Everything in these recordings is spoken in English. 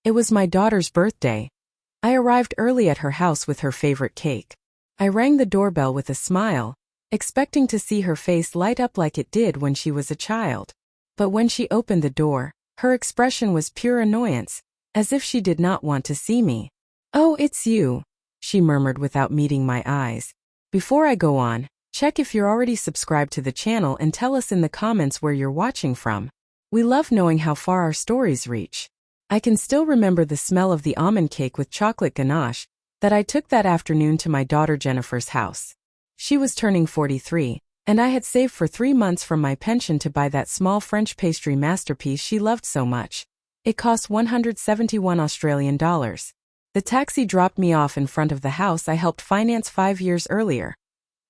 It was my daughter's birthday. I arrived early at her house with her favorite cake. I rang the doorbell with a smile, expecting to see her face light up like it did when she was a child. But when she opened the door, her expression was pure annoyance, as if she did not want to see me. "Oh, it's you," she murmured without meeting my eyes. "Before I go on, check if you're already subscribed to the channel and tell us in the comments where you're watching from. We love knowing how far our stories reach." I can still remember the smell of the almond cake with chocolate ganache that I took that afternoon to my daughter Jennifer's house. She was turning 43, and I had saved for 3 months from my pension to buy that small French pastry masterpiece she loved so much. It cost $171 Australian. The taxi dropped me off in front of the house I helped finance 5 years earlier.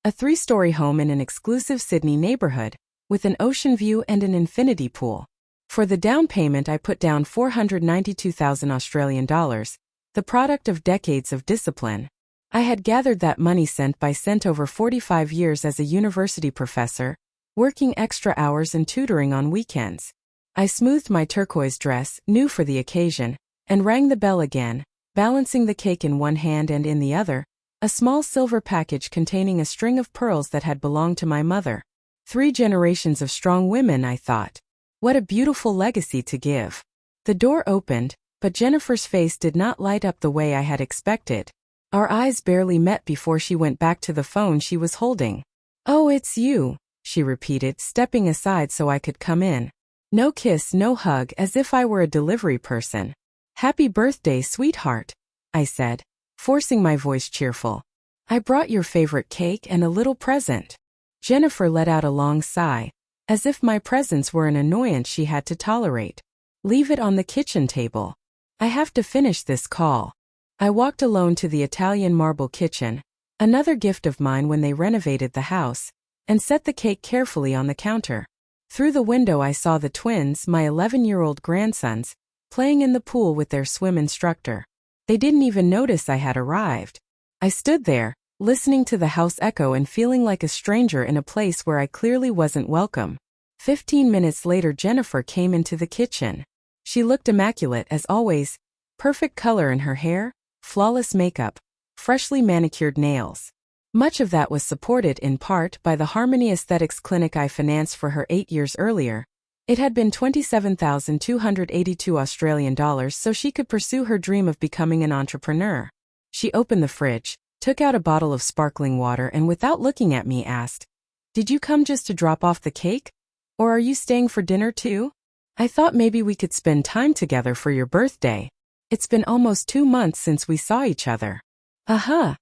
A 3-story home in an exclusive Sydney neighborhood, with an ocean view and an infinity pool. For the down payment I put down $492,000 Australian, the product of decades of discipline. I had gathered that money cent by cent over 45 years as a university professor, working extra hours and tutoring on weekends. I smoothed my turquoise dress, new for the occasion, and rang the bell again, balancing the cake in one hand and in the other, a small silver package containing a string of pearls that had belonged to my mother. 3 generations of strong women, I thought. What a beautiful legacy to give. The door opened, but Jennifer's face did not light up the way I had expected. Our eyes barely met before she went back to the phone she was holding. "Oh, it's you," she repeated, stepping aside so I could come in. No kiss, no hug, as if I were a delivery person. "Happy birthday, sweetheart," I said, forcing my voice cheerful. "I brought your favorite cake and a little present." Jennifer let out a long sigh, as if my presence were an annoyance she had to tolerate. "Leave it on the kitchen table. I have to finish this call." I walked alone to the Italian marble kitchen, another gift of mine when they renovated the house, and set the cake carefully on the counter. Through the window I saw the twins, my 11-year-old grandsons, playing in the pool with their swim instructor. They didn't even notice I had arrived. I stood there, listening to the house echo and feeling like a stranger in a place where I clearly wasn't welcome. 15 minutes later Jennifer came into the kitchen. She looked immaculate as always, perfect color in her hair, flawless makeup, freshly manicured nails. Much of that was supported in part by the Harmony Aesthetics clinic I financed for her 8 years earlier. It had been $27,282 Australian so she could pursue her dream of becoming an entrepreneur. She opened the fridge, took out a bottle of sparkling water and without looking at me asked, "Did you come just to drop off the cake? Or are you staying for dinner too? I thought maybe we could spend time together for your birthday. It's been almost 2 months since we saw each other." "Uh-huh,"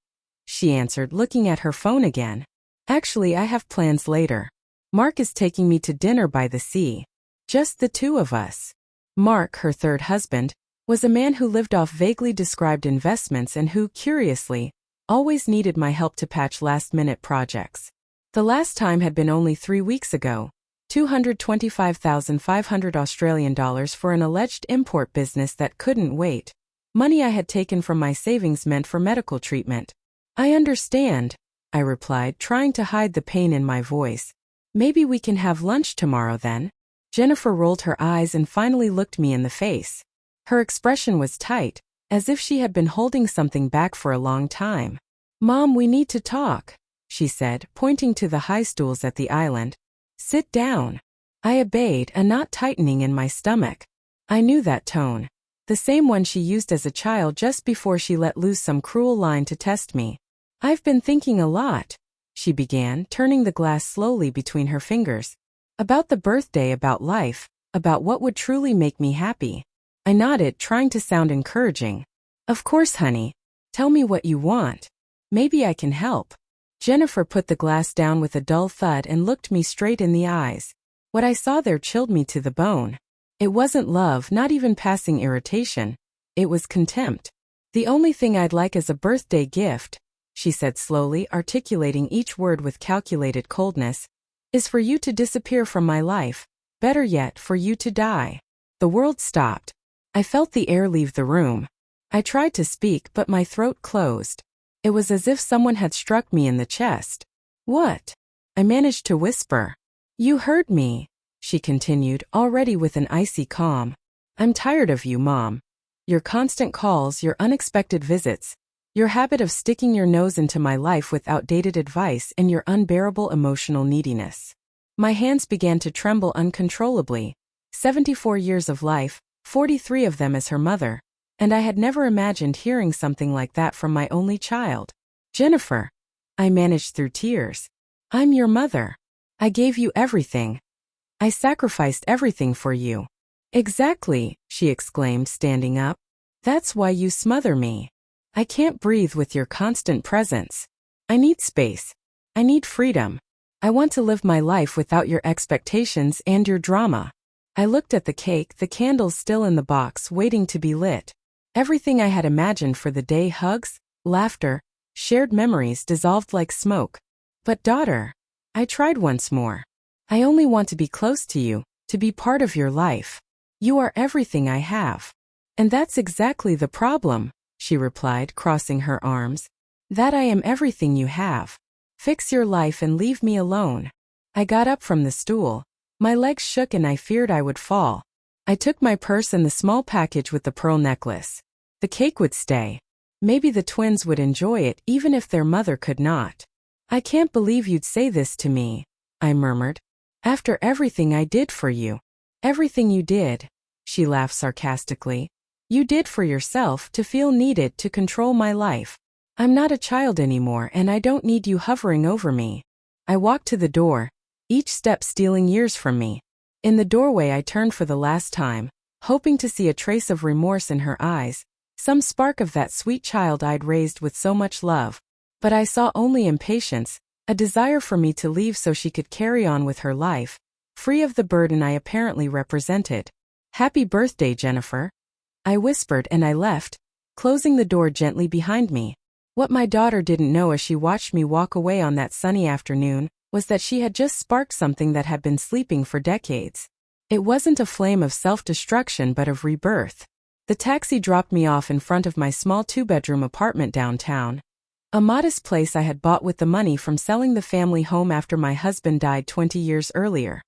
she answered, looking at her phone again. "Actually, I have plans later. Mark is taking me to dinner by the sea. Just the 2 of us." Mark, her third husband, was a man who lived off vaguely described investments and who, curiously, always needed my help to patch last-minute projects. The last time had been only 3 weeks ago, $225,500 Australian for an alleged import business that couldn't wait. Money I had taken from my savings meant for medical treatment. "I understand," I replied, trying to hide the pain in my voice. "Maybe we can have lunch tomorrow then?" Jennifer rolled her eyes and finally looked me in the face. Her expression was tight, as if she had been holding something back for a long time. "Mom, we need to talk," she said, pointing to the high stools at the island. "Sit down." I obeyed, a knot tightening in my stomach. I knew that tone. The same one she used as a child just before she let loose some cruel line to test me. "I've been thinking a lot," she began, turning the glass slowly between her fingers. "About the birthday, about life, about what would truly make me happy." I nodded, trying to sound encouraging. "Of course, honey. Tell me what you want. Maybe I can help." Jennifer put the glass down with a dull thud and looked me straight in the eyes. What I saw there chilled me to the bone. It wasn't love, not even passing irritation. It was contempt. "The only thing I'd like as a birthday gift," she said slowly, articulating each word with calculated coldness, "is for you to disappear from my life. Better yet, for you to die." The world stopped. I felt the air leave the room. I tried to speak, but my throat closed. It was as if someone had struck me in the chest. "What?" I managed to whisper. "You heard me," she continued, already with an icy calm. "I'm tired of you, Mom. Your constant calls, your unexpected visits, your habit of sticking your nose into my life with outdated advice, and your unbearable emotional neediness. My hands began to tremble uncontrollably. 74 years of life, 43 of them as her mother, and I had never imagined hearing something like that from my only child. Jennifer, I managed through tears. I'm your mother. I gave you everything. I sacrificed everything for you. Exactly, she exclaimed, standing up. That's why you smother me. I can't breathe with your constant presence. I need space. I need freedom. I want to live my life without your expectations and your drama. I looked at the cake, the candles still in the box, waiting to be lit. Everything I had imagined for the day, hugs, laughter, shared memories, dissolved like smoke. But daughter, I tried once more. I only want to be close to you, to be part of your life. You are everything I have. And that's exactly the problem, she replied, crossing her arms. That I am everything you have. Fix your life and leave me alone. I got up from the stool. My legs shook and I feared I would fall. I took my purse and the small package with the pearl necklace. The cake would stay. Maybe the twins would enjoy it even if their mother could not. I can't believe you'd say this to me, I murmured. After everything I did for you. Everything you did, she laughed sarcastically. You did for yourself, to feel needed, to control my life. I'm not a child anymore and I don't need you hovering over me. I walked to the door, each step stealing years from me. In the doorway I turned for the last time, hoping to see a trace of remorse in her eyes, some spark of that sweet child I'd raised with so much love. But I saw only impatience, a desire for me to leave so she could carry on with her life, free of the burden I apparently represented. Happy birthday, Jennifer. I whispered and I left, closing the door gently behind me. What my daughter didn't know as she watched me walk away on that sunny afternoon was that she had just sparked something that had been sleeping for decades. It wasn't a flame of self-destruction but of rebirth. The taxi dropped me off in front of my small two-bedroom apartment downtown, a modest place I had bought with the money from selling the family home after my husband died 20 years earlier.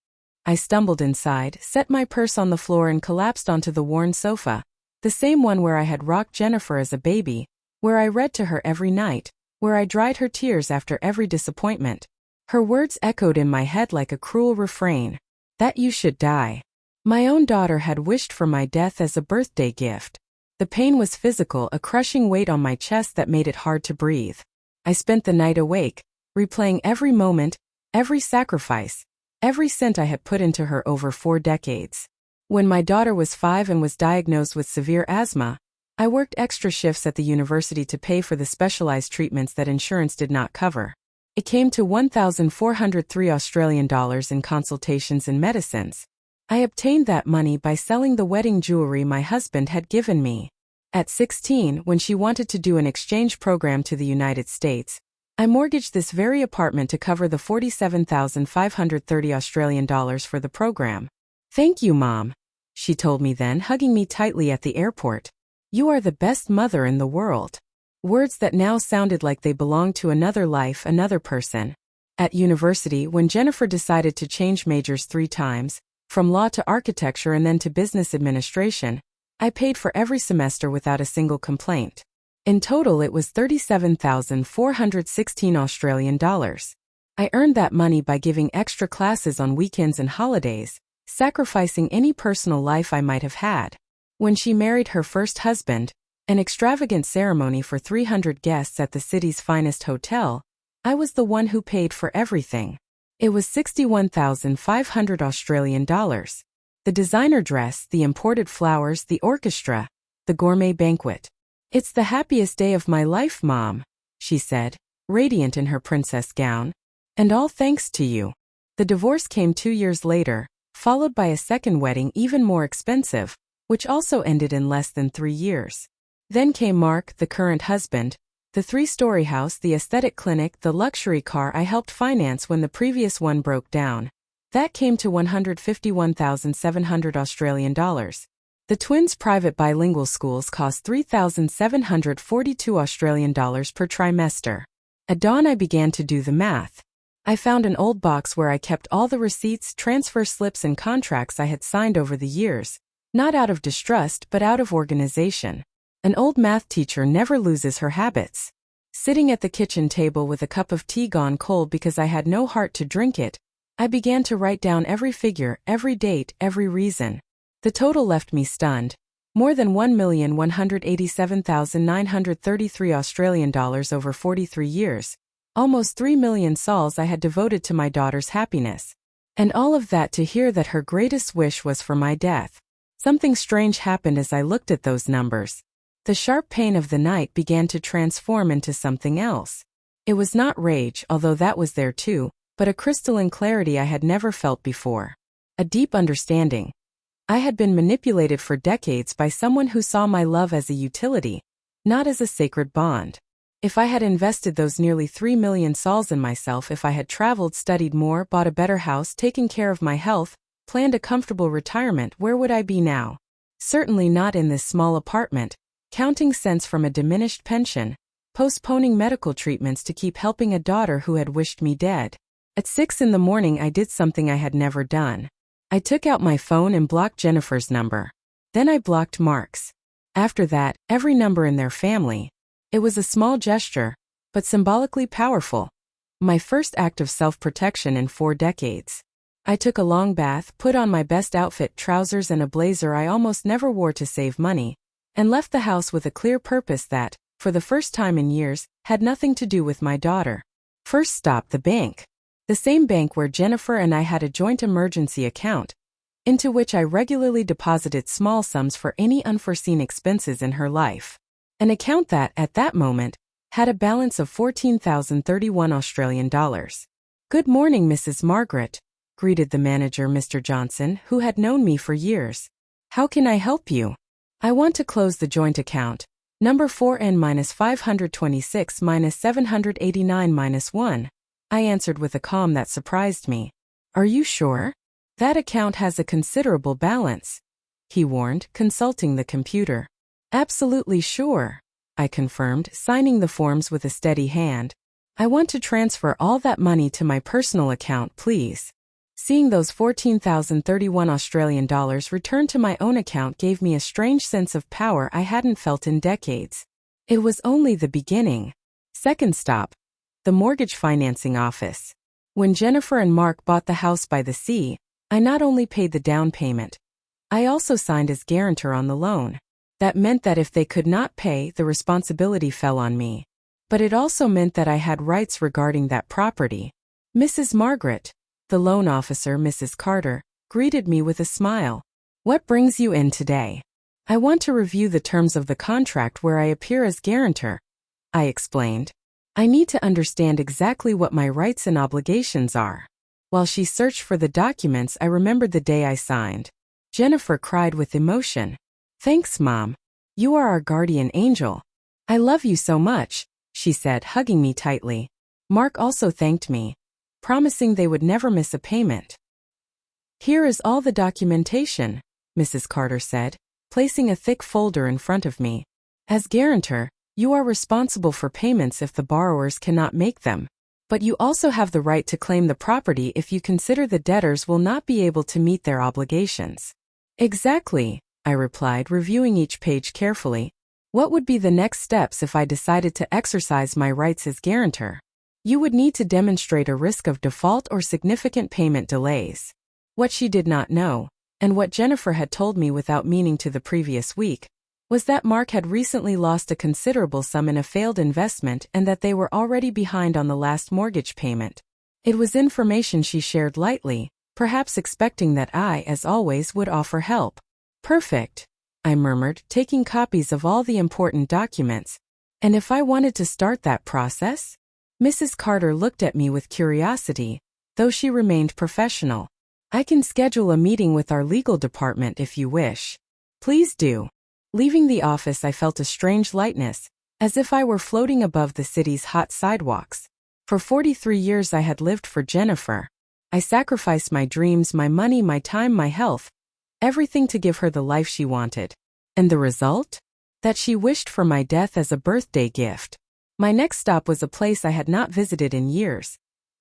I stumbled inside, set my purse on the floor and collapsed onto the worn sofa, the same one where I had rocked Jennifer as a baby, where I read to her every night, where I dried her tears after every disappointment. Her words echoed in my head like a cruel refrain. That you should die. My own daughter had wished for my death as a birthday gift. The pain was physical, a crushing weight on my chest that made it hard to breathe. I spent the night awake, replaying every moment, every sacrifice, every cent I had put into her over 4 decades. When my daughter was 5 and was diagnosed with severe asthma, I worked extra shifts at the university to pay for the specialized treatments that insurance did not cover. It came to $1,403 in consultations and medicines. I obtained that money by selling the wedding jewelry my husband had given me. At 16, when she wanted to do an exchange program to the United States, I mortgaged this very apartment to cover the $47,530 for the program. Thank you, Mom, she told me then, hugging me tightly at the airport. You are the best mother in the world. Words that now sounded like they belonged to another life, another person. At university, when Jennifer decided to change majors 3 times, from law to architecture and then to business administration, I paid for every semester without a single complaint. In total it was $37,416. I earned that money by giving extra classes on weekends and holidays, sacrificing any personal life I might have had. When she married her first husband, an extravagant ceremony for 300 guests at the city's finest hotel, I was the one who paid for everything. It was $61,500. The designer dress, the imported flowers, the orchestra, the gourmet banquet. It's the happiest day of my life, Mom, she said, radiant in her princess gown. And all thanks to you. The divorce came 2 years later, followed by a second wedding even more expensive, which also ended in less than 3 years. Then came Mark, the current husband, the 3-story house, the aesthetic clinic, the luxury car I helped finance when the previous one broke down. That came to $151,700. The twins' private bilingual schools cost $3,742 per trimester. At dawn I began to do the math. I found an old box where I kept all the receipts, transfer slips and contracts I had signed over the years, Not out of distrust but out of organization. An old math teacher never loses her habits. Sitting at the kitchen table with a cup of tea gone cold because I had no heart to drink it, I began to write down every figure, every date, every reason. The total left me stunned. More than $1,187,933 over 43 years. Almost 3 million sols I had devoted to my daughter's happiness. And all of that to hear that her greatest wish was for my death. Something strange happened as I looked at those numbers. The sharp pain of the night began to transform into something else. It was not rage, although that was there too, but a crystalline clarity I had never felt before. A deep understanding. I had been manipulated for decades by someone who saw my love as a utility, not as a sacred bond. If I had invested those nearly 3 million sols in myself, if I had traveled, studied more, bought a better house, taken care of my health, planned a comfortable retirement, where would I be now? Certainly not in this small apartment, counting cents from a diminished pension, postponing medical treatments to keep helping a daughter who had wished me dead. At 6 in the morning I did something I had never done. I took out my phone and blocked Jennifer's number. Then I blocked Mark's. After that, every number in their family. It was a small gesture, but symbolically powerful. My first act of self-protection in 4 decades. I took a long bath, put on my best outfit, trousers and a blazer I almost never wore to save money, and left the house with a clear purpose that, for the first time in years, had nothing to do with my daughter. First stop, the bank. The same bank where Jennifer and I had a joint emergency account, into which I regularly deposited small sums for any unforeseen expenses in her life. An account that, at that moment, had a balance of 14,031 Australian dollars. "Good morning, Mrs. Margaret," greeted the manager, Mr. Johnson, who had known me for years. "How can I help you?" "I want to close the joint account, number 4N-526-789-1, I answered with a calm that surprised me. "Are you sure? That account has a considerable balance," he warned, consulting the computer. "Absolutely sure," I confirmed, signing the forms with a steady hand. "I want to transfer all that money to my personal account, please." Seeing those 14,031 Australian dollars returned to my own account gave me a strange sense of power I hadn't felt in decades. It was only the beginning. Second stop, the mortgage financing office. When Jennifer and Mark bought the house by the sea, I not only paid the down payment, I also signed as guarantor on the loan. That meant that if they could not pay, the responsibility fell on me. But it also meant that I had rights regarding that property. "Mrs. Margaret," the loan officer, Mrs. Carter, greeted me with a smile. "What brings you in today?" "I want to review the terms of the contract where I appear as guarantor," I explained. "I need to understand exactly what my rights and obligations are." While she searched for the documents, I remembered the day I signed. Jennifer cried with emotion. "Thanks, Mom. You are our guardian angel. I love you so much," she said, hugging me tightly. Mark also thanked me, promising they would never miss a payment. "Here is all the documentation," Mrs. Carter said, placing a thick folder in front of me. "As guarantor, you are responsible for payments if the borrowers cannot make them. But you also have the right to claim the property if you consider the debtors will not be able to meet their obligations." "Exactly," I replied, reviewing each page carefully. "What would be the next steps if I decided to exercise my rights as guarantor?" "You would need to demonstrate a risk of default or significant payment delays." What she did not know, and what Jennifer had told me without meaning to the previous week, was that Mark had recently lost a considerable sum in a failed investment and that they were already behind on the last mortgage payment. It was information she shared lightly, perhaps expecting that I, as always, would offer help. "Perfect," I murmured, taking copies of all the important documents. "And if I wanted to start that process?" Mrs. Carter looked at me with curiosity, though she remained professional. "I can schedule a meeting with our legal department if you wish." "Please do." Leaving the office, I felt a strange lightness, as if I were floating above the city's hot sidewalks. For 43 years I had lived for Jennifer. I sacrificed my dreams, my money, my time, my health, everything to give her the life she wanted. And the result? That she wished for my death as a birthday gift. My next stop was a place I had not visited in years.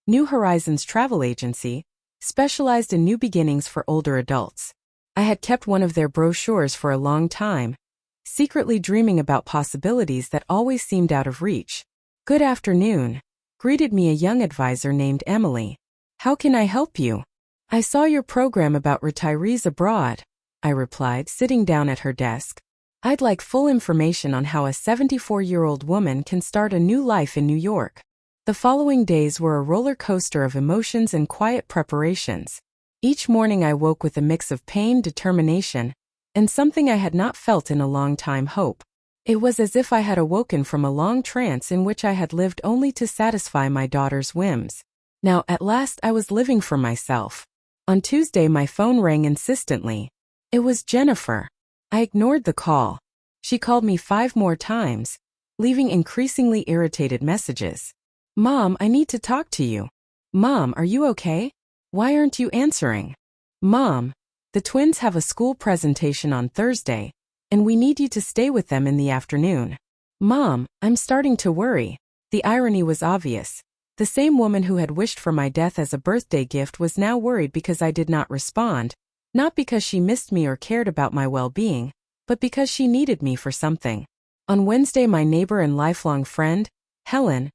New Horizons Travel Agency, specialized in new beginnings for older adults. I had kept one of their brochures for a long time, secretly dreaming about possibilities that always seemed out of reach. "Good afternoon," greeted me a young advisor named Emily. "How can I help you?" "I saw your program about retirees abroad," I replied, sitting down at her desk. "I'd like full information on how a 74-year-old woman can start a new life in New York." The following days were a roller coaster of emotions and quiet preparations. Each morning I woke with a mix of pain, determination, and something I had not felt in a long time, hope. It was as if I had awoken from a long trance in which I had lived only to satisfy my daughter's whims. Now, at last, I was living for myself. On Tuesday, my phone rang insistently. It was Jennifer. I ignored the call. She called me 5 more times, leaving increasingly irritated messages. "Mom, I need to talk to you." "Mom, are you okay? Why aren't you answering?" "Mom, the twins have a school presentation on Thursday, and we need you to stay with them in the afternoon." "Mom, I'm starting to worry." The irony was obvious. The same woman who had wished for my death as a birthday gift was now worried because I did not respond, not because she missed me or cared about my well-being, but because she needed me for something. On Wednesday, my neighbor and lifelong friend, Helen,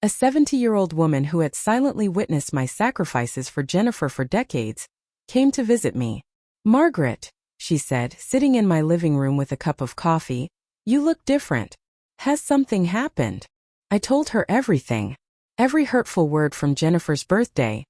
a 70-year-old woman who had silently witnessed my sacrifices for Jennifer for decades, came to visit me. "Margaret," she said, sitting in my living room with a cup of coffee, "you look different. Has something happened?" I told her everything. Every hurtful word from Jennifer's birthday.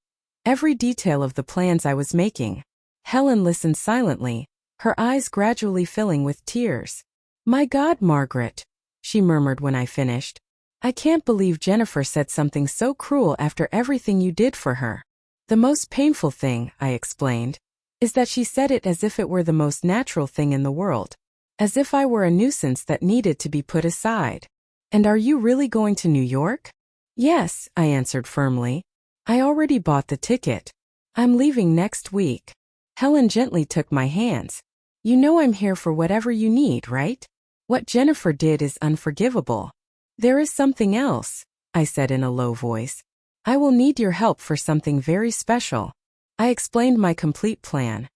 Every detail of the plans I was making. Helen listened silently, her eyes gradually filling with tears. "My God, Margaret," she murmured when I finished. "I can't believe Jennifer said something so cruel after everything you did for her." "The most painful thing," I explained, "is that she said it as if it were the most natural thing in the world. As if I were a nuisance that needed to be put aside." "And are you really going to New York?" "Yes," I answered firmly. "I already bought the ticket. I'm leaving next week." Helen gently took my hands. "You know I'm here for whatever you need, right? What Jennifer did is unforgivable." "There is something else," I said in a low voice. "I will need your help for something very special." I explained my complete plan.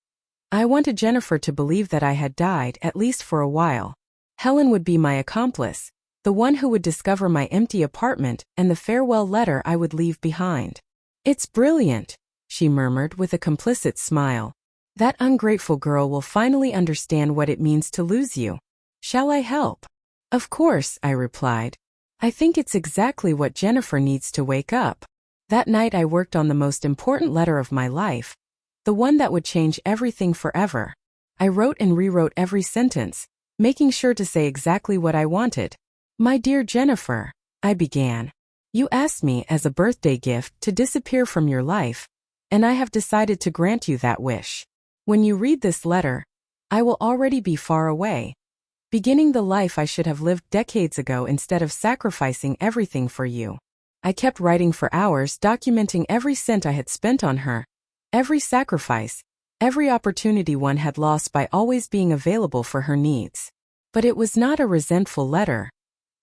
I wanted Jennifer to believe that I had died, at least for a while. Helen would be my accomplice, the one who would discover my empty apartment and the farewell letter I would leave behind. "It's brilliant," she murmured with a complicit smile. "That ungrateful girl will finally understand what it means to lose you. Shall I help?" "Of course," I replied. "I think it's exactly what Jennifer needs to wake up." That night I worked on the most important letter of my life, the one that would change everything forever. I wrote and rewrote every sentence, making sure to say exactly what I wanted. "My dear Jennifer," I began. "You asked me as a birthday gift to disappear from your life, and I have decided to grant you that wish. When you read this letter, I will already be far away, beginning the life I should have lived decades ago instead of sacrificing everything for you." I kept writing for hours, documenting every cent I had spent on her, every sacrifice, every opportunity one had lost by always being available for her needs. But it was not a resentful letter.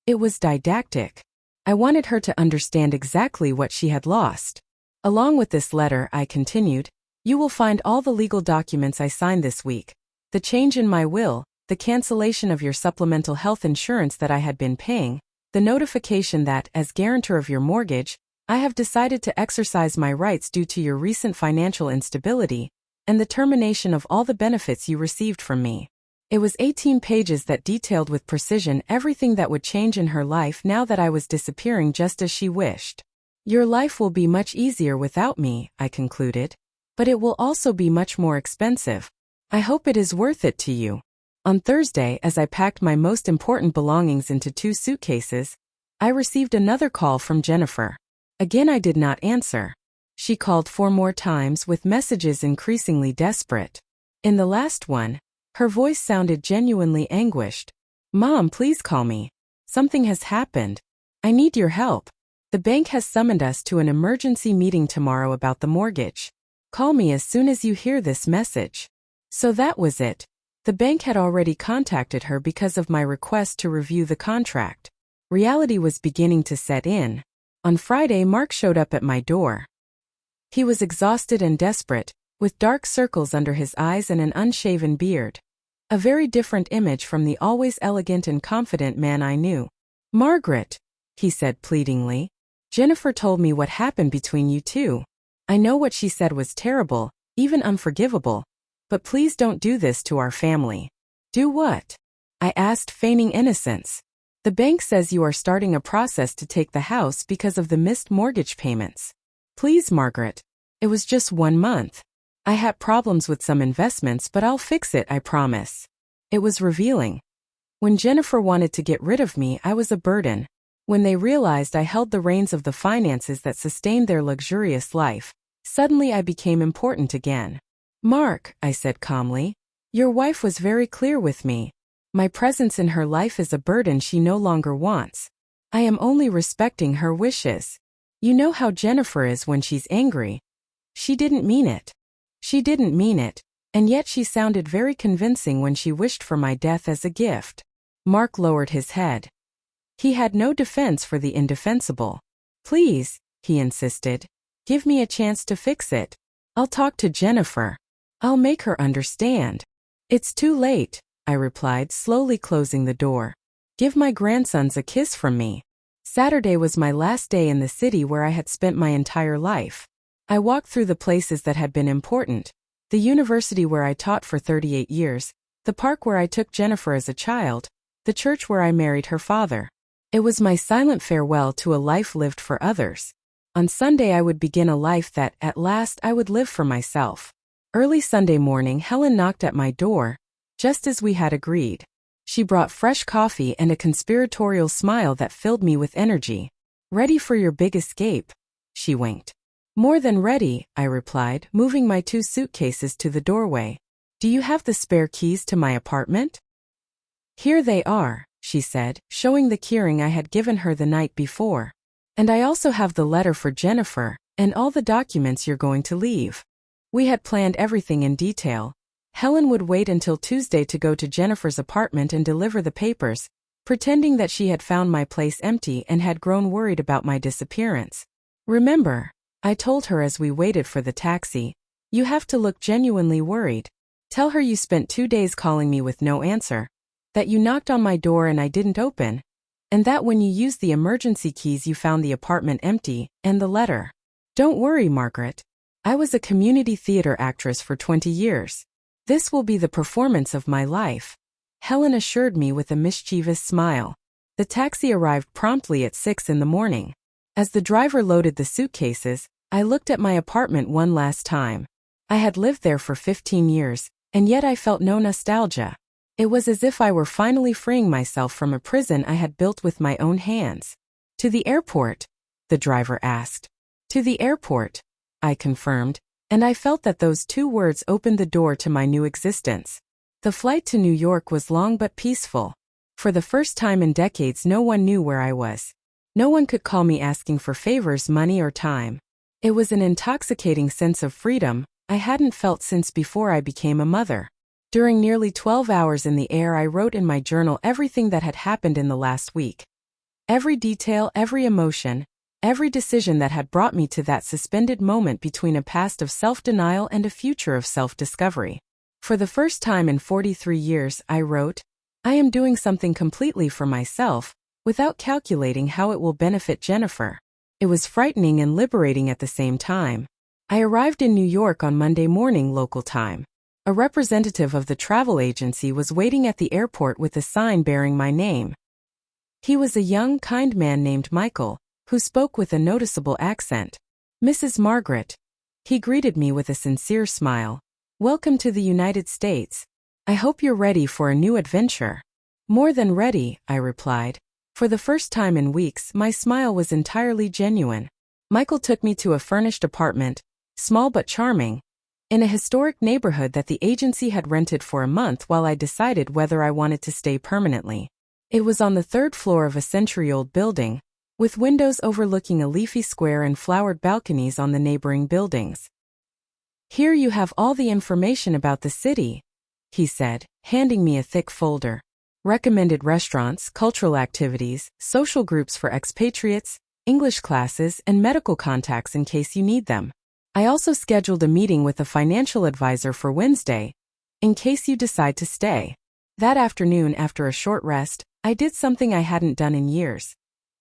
It was didactic. I wanted her to understand exactly what she had lost. "Along with this letter," I continued, "you will find all the legal documents I signed this week, the change in my will, the cancellation of your supplemental health insurance that I had been paying, the notification that, as guarantor of your mortgage, I have decided to exercise my rights due to your recent financial instability, and the termination of all the benefits you received from me." It was 18 pages that detailed with precision everything that would change in her life now that I was disappearing just as she wished. "Your life will be much easier without me," I concluded. "But it will also be much more expensive. I hope it is worth it to you." On Thursday, as I packed my most important belongings into 2 suitcases, I received another call from Jennifer. Again I did not answer. She called 4 more times with messages increasingly desperate. In the last one, her voice sounded genuinely anguished. "Mom, please call me. Something has happened. I need your help. The bank has summoned us to an emergency meeting tomorrow about the mortgage. Call me as soon as you hear this message." So that was it. The bank had already contacted her because of my request to review the contract. Reality was beginning to set in. On Friday, Mark showed up at my door. He was exhausted and desperate, with dark circles under his eyes and an unshaven beard. A very different image from the always elegant and confident man I knew. "Margaret," he said pleadingly, "Jennifer told me what happened between you two. I know what she said was terrible, even unforgivable. But please don't do this to our family." "Do what?" I asked, feigning innocence. "The bank says you are starting a process to take the house because of the missed mortgage payments." "Please, Margaret. It was just 1 month. I had problems with some investments, but I'll fix it, I promise." It was revealing. When Jennifer wanted to get rid of me, I was a burden. When they realized I held the reins of the finances that sustained their luxurious life, suddenly I became important again. "Mark," I said calmly, "your wife was very clear with me. My presence in her life is a burden she no longer wants. I am only respecting her wishes. You know how Jennifer is when she's angry. She didn't mean it. She didn't mean it, and yet she sounded very convincing when she wished for my death as a gift." Mark lowered his head. He had no defense for the indefensible. "Please," he insisted, "give me a chance to fix it. I'll talk to Jennifer. I'll make her understand." "It's too late," I replied, slowly closing the door. "Give my grandsons a kiss from me." Saturday was my last day in the city where I had spent my entire life. I walked through the places that had been important: the university where I taught for 38 years, the park where I took Jennifer as a child, the church where I married her father. It was my silent farewell to a life lived for others. On Sunday I would begin a life that, at last, I would live for myself. Early Sunday morning, Helen knocked at my door, just as we had agreed. She brought fresh coffee and a conspiratorial smile that filled me with energy. "Ready for your big escape?" she winked. "More than ready," I replied, moving my 2 suitcases to the doorway. "Do you have the spare keys to my apartment?" "Here they are," she said, showing the keyring I had given her the night before. "And I also have the letter for Jennifer, and all the documents you're going to leave." We had planned everything in detail. Helen would wait until Tuesday to go to Jennifer's apartment and deliver the papers, pretending that she had found my place empty and had grown worried about my disappearance. "Remember," I told her as we waited for the taxi, "you have to look genuinely worried. Tell her you spent 2 days calling me with no answer, that you knocked on my door and I didn't open, and that when you used the emergency keys you found the apartment empty, and the letter. Don't worry, Margaret. I was a community theater actress for 20 years. This will be the performance of my life," Helen assured me with a mischievous smile. The taxi arrived promptly at 6 in the morning. As the driver loaded the suitcases, I looked at my apartment one last time. I had lived there for 15 years, and yet I felt no nostalgia. It was as if I were finally freeing myself from a prison I had built with my own hands. "To the airport?" the driver asked. "To the airport," I confirmed, and I felt that those 2 words opened the door to my new existence. The flight to New York was long but peaceful. For the first time in decades, no one knew where I was. No one could call me asking for favors, money, or time. It was an intoxicating sense of freedom I hadn't felt since before I became a mother. During nearly 12 hours in the air, I wrote in my journal everything that had happened in the last week. Every detail, every emotion, every decision that had brought me to that suspended moment between a past of self-denial and a future of self-discovery. For the first time in 43 years, I wrote, "I am doing something completely for myself, without calculating how it will benefit Jennifer." It was frightening and liberating at the same time. I arrived in New York on Monday morning local time. A representative of the travel agency was waiting at the airport with a sign bearing my name. He was a young, kind man named Michael, who spoke with a noticeable accent. "Mrs. Margaret." He greeted me with a sincere smile. "Welcome to the United States. I hope you're ready for a new adventure." "More than ready," I replied. For the first time in weeks, my smile was entirely genuine. Michael took me to a furnished apartment, small but charming, in a historic neighborhood that the agency had rented for a month while I decided whether I wanted to stay permanently. It was on the 3rd floor of a century-old building, with windows overlooking a leafy square and flowered balconies on the neighboring buildings. "Here you have all the information about the city," he said, handing me a thick folder. "Recommended restaurants, cultural activities, social groups for expatriates, English classes, and medical contacts in case you need them." I also scheduled a meeting with a financial advisor for Wednesday, in case you decide to stay. That afternoon, after a short rest, I did something I hadn't done in years.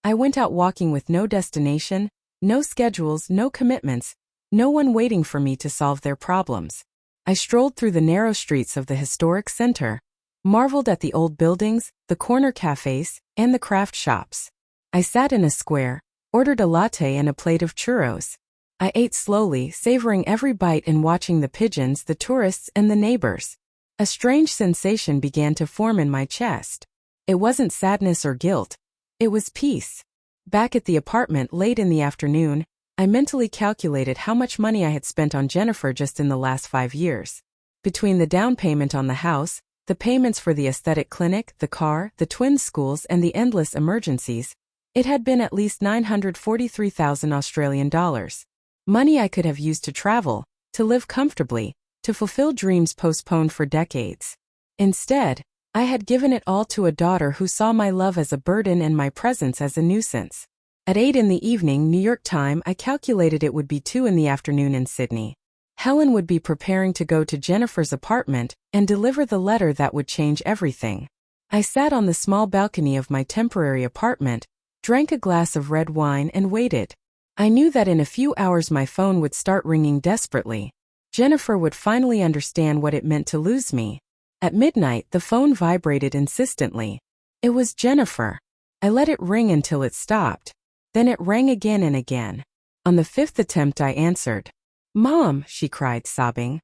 I went out walking with no destination, no schedules, no commitments, no one waiting for me to solve their problems. I strolled through the narrow streets of the historic center, marveled at the old buildings, the corner cafes, and the craft shops. I sat in a square, ordered a latte and a plate of churros. I ate slowly, savoring every bite and watching the pigeons, the tourists, and the neighbors. A strange sensation began to form in my chest. It wasn't sadness or guilt. It was peace. Back at the apartment late in the afternoon, I mentally calculated how much money I had spent on Jennifer just in the last 5 years. Between the down payment on the house, the payments for the aesthetic clinic, the car, the twin schools, and the endless emergencies, it had been at least 943,000 Australian dollars. Money I could have used to travel, to live comfortably, to fulfill dreams postponed for decades. Instead, I had given it all to a daughter who saw my love as a burden and my presence as a nuisance. At 8 in the evening New York time, I calculated it would be 2 in the afternoon in Sydney. Helen would be preparing to go to Jennifer's apartment and deliver the letter that would change everything. I sat on the small balcony of my temporary apartment, drank a glass of red wine and waited. I knew that in a few hours my phone would start ringing desperately. Jennifer would finally understand what it meant to lose me. At midnight, the phone vibrated insistently. It was Jennifer. I let it ring until it stopped. Then it rang again and again. On the 5th attempt I answered. "Mom," she cried, sobbing.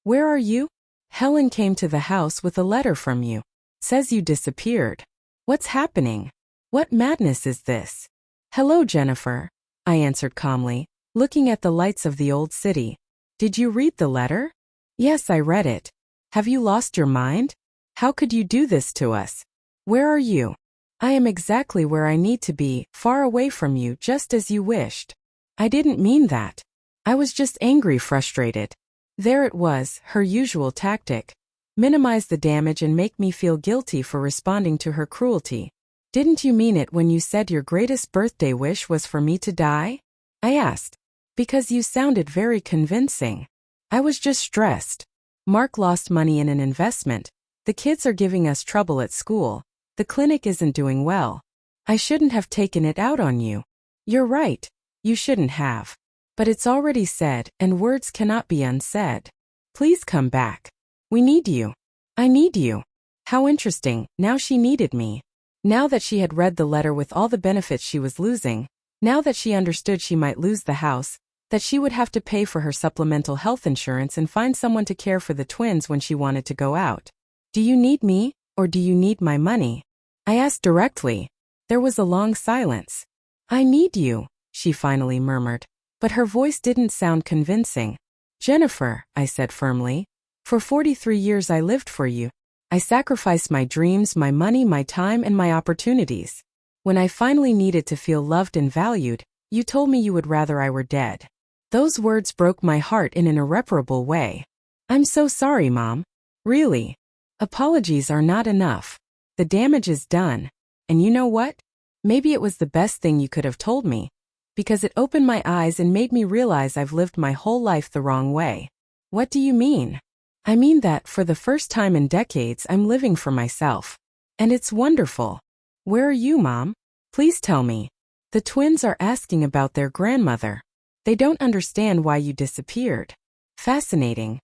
"Where are you? Helen came to the house with a letter from you. Says you disappeared. What's happening? What madness is this?" "Hello, Jennifer," I answered calmly, looking at the lights of the old city. "Did you read the letter?" "Yes, I read it. Have you lost your mind? How could you do this to us? Where are you?" "I am exactly where I need to be, far away from you, just as you wished." "I didn't mean that. I was just angry, frustrated." There it was, her usual tactic. Minimize the damage and make me feel guilty for responding to her cruelty. "Didn't you mean it when you said your greatest birthday wish was for me to die?" I asked. "Because you sounded very convincing." "I was just stressed. Mark lost money in an investment. The kids are giving us trouble at school. The clinic isn't doing well. I shouldn't have taken it out on you." "You're right. You shouldn't have. But it's already said, and words cannot be unsaid. Please come back. We need you." "I need you." How interesting, now she needed me. Now that she had read the letter with all the benefits she was losing, now that she understood she might lose the house, that she would have to pay for her supplemental health insurance and find someone to care for the twins when she wanted to go out. "Do you need me, or do you need my money?" I asked directly. There was a long silence. "I need you," she finally murmured, but her voice didn't sound convincing. "Jennifer," I said firmly, "for 43 years I lived for you. I sacrificed my dreams, my money, my time, and my opportunities. When I finally needed to feel loved and valued, you told me you would rather I were dead." Those words broke my heart in an irreparable way. "I'm so sorry, Mom. Really. Apologies are not enough. The damage is done. And you know what? Maybe it was the best thing you could have told me, because it opened my eyes and made me realize I've lived my whole life the wrong way." "What do you mean?" "I mean that, for the first time in decades, I'm living for myself. And it's wonderful." "Where are you, Mom? Please tell me." "The twins are asking about their grandmother. They don't understand why you disappeared." Fascinating.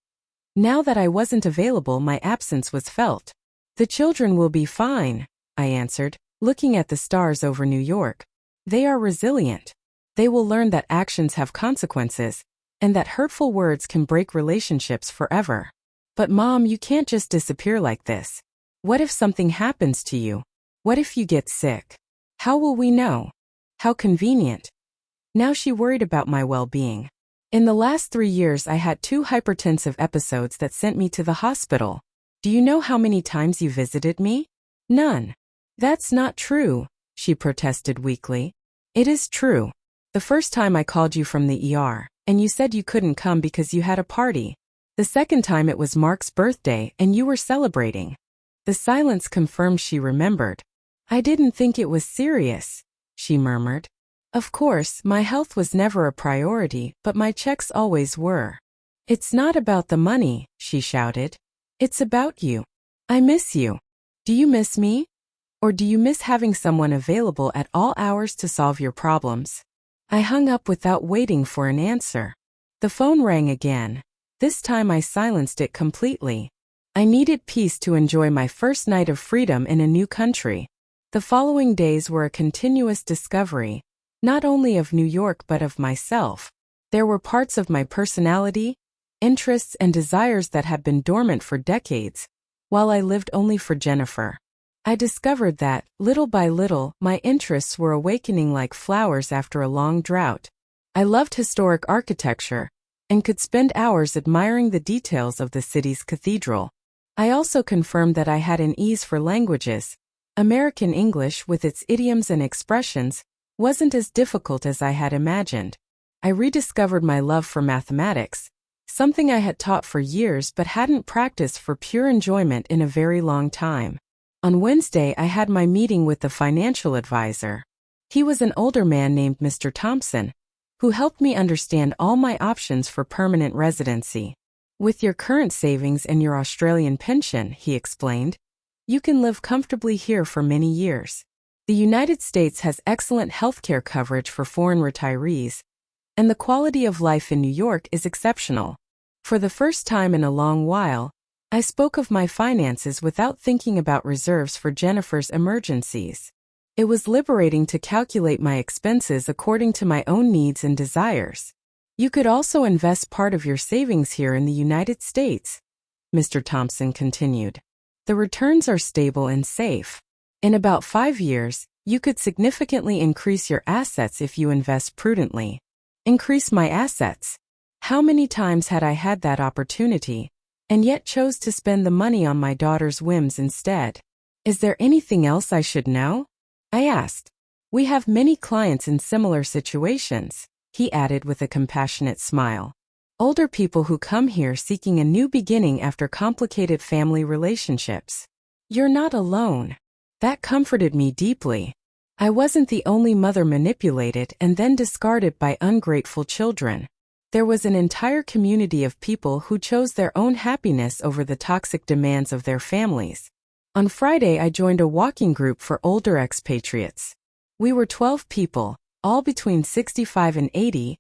Now that I wasn't available, my absence was felt. "The children will be fine," I answered, looking at the stars over New York. "They are resilient. They will learn that actions have consequences, and that hurtful words can break relationships forever." "But Mom, you can't just disappear like this. What if something happens to you? What if you get sick? How will we know?" "How convenient." Now she worried about my well-being. "In the last 3 years I had 2 hypertensive episodes that sent me to the hospital. Do you know how many times you visited me?" "None." "That's not true," she protested weakly. "It is true. The first time I called you from the ER, and you said you couldn't come because you had a party. The second time it was Mark's birthday and you were celebrating." The silence confirmed she remembered. "I didn't think it was serious," she murmured. Of course, my health was never a priority, but my checks always were. "It's not about the money," she shouted. "It's about you. I miss you. Do you miss me? Or do you miss having someone available at all hours to solve your problems?" I hung up without waiting for an answer. The phone rang again. This time I silenced it completely. I needed peace to enjoy my first night of freedom in a new country. The following days were a continuous discovery, not only of New York but of myself. There were parts of my personality, interests, and desires that had been dormant for decades, while I lived only for Jennifer. I discovered that, little by little, my interests were awakening like flowers after a long drought. I loved historic architecture, and could spend hours admiring the details of the city's cathedral. I also confirmed that I had an ease for languages. American English, with its idioms and expressions, wasn't as difficult as I had imagined. I rediscovered my love for mathematics, something I had taught for years but hadn't practiced for pure enjoyment in a very long time. On Wednesday, I had my meeting with the financial advisor. He was an older man named Mr. Thompson, who helped me understand all my options for permanent residency. "With your current savings and your Australian pension," he explained, "you can live comfortably here for many years. The United States has excellent healthcare coverage for foreign retirees, and the quality of life in New York is exceptional." For the first time in a long while, I spoke of my finances without thinking about reserves for Jennifer's emergencies. It was liberating to calculate my expenses according to my own needs and desires. "You could also invest part of your savings here in the United States," Mr. Thompson continued. "The returns are stable and safe. In about 5 years, you could significantly increase your assets if you invest prudently." Increase my assets? How many times had I had that opportunity, and yet chose to spend the money on my daughter's whims instead? "Is there anything else I should know?" I asked. "We have many clients in similar situations," he added with a compassionate smile. "Older people who come here seeking a new beginning after complicated family relationships. You're not alone." That comforted me deeply. I wasn't the only mother manipulated and then discarded by ungrateful children. There was an entire community of people who chose their own happiness over the toxic demands of their families. On Friday, I joined a walking group for older expatriates. We were 12 people, all between 65 and 80,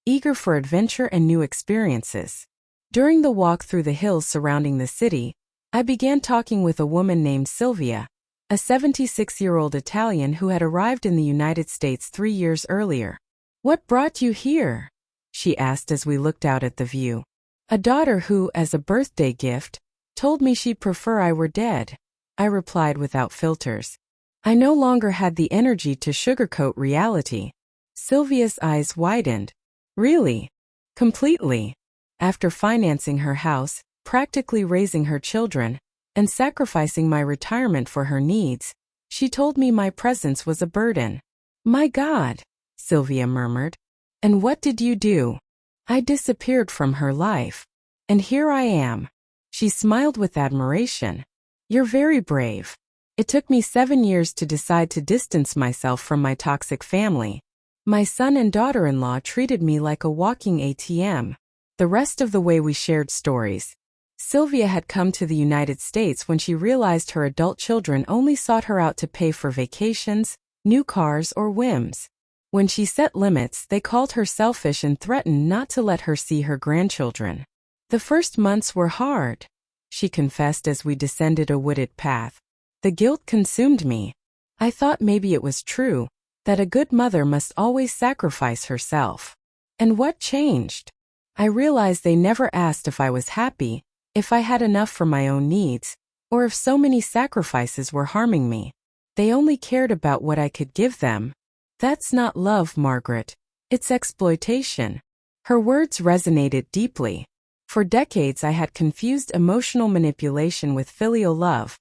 eager for adventure and new experiences. During the walk through the hills surrounding the city, I began talking with a woman named Sylvia, a 76-year-old Italian who had arrived in the United States 3 years earlier. "What brought you here?" she asked as we looked out at the view. "A daughter who, as a birthday gift, told me she'd prefer I were dead," I replied without filters. I no longer had the energy to sugarcoat reality. Sylvia's eyes widened. "Really?" "Completely. After financing her house, practically raising her children, and sacrificing my retirement for her needs, she told me my presence was a burden." "My God," Sylvia murmured. "And what did you do?" "I disappeared from her life. And here I am." She smiled with admiration. "You're very brave. It took me 7 years to decide to distance myself from my toxic family. My son and daughter-in-law treated me like a walking ATM. The rest of the way we shared stories. Sylvia had come to the United States when she realized her adult children only sought her out to pay for vacations, new cars, or whims. When she set limits, they called her selfish and threatened not to let her see her grandchildren. "The first months were hard," she confessed as we descended a wooded path. "The guilt consumed me. I thought maybe it was true, that a good mother must always sacrifice herself. And what changed? I realized they never asked if I was happy, if I had enough for my own needs, or if so many sacrifices were harming me. They only cared about what I could give them. That's not love, Margaret. It's exploitation." Her words resonated deeply. For decades I had confused emotional manipulation with filial love,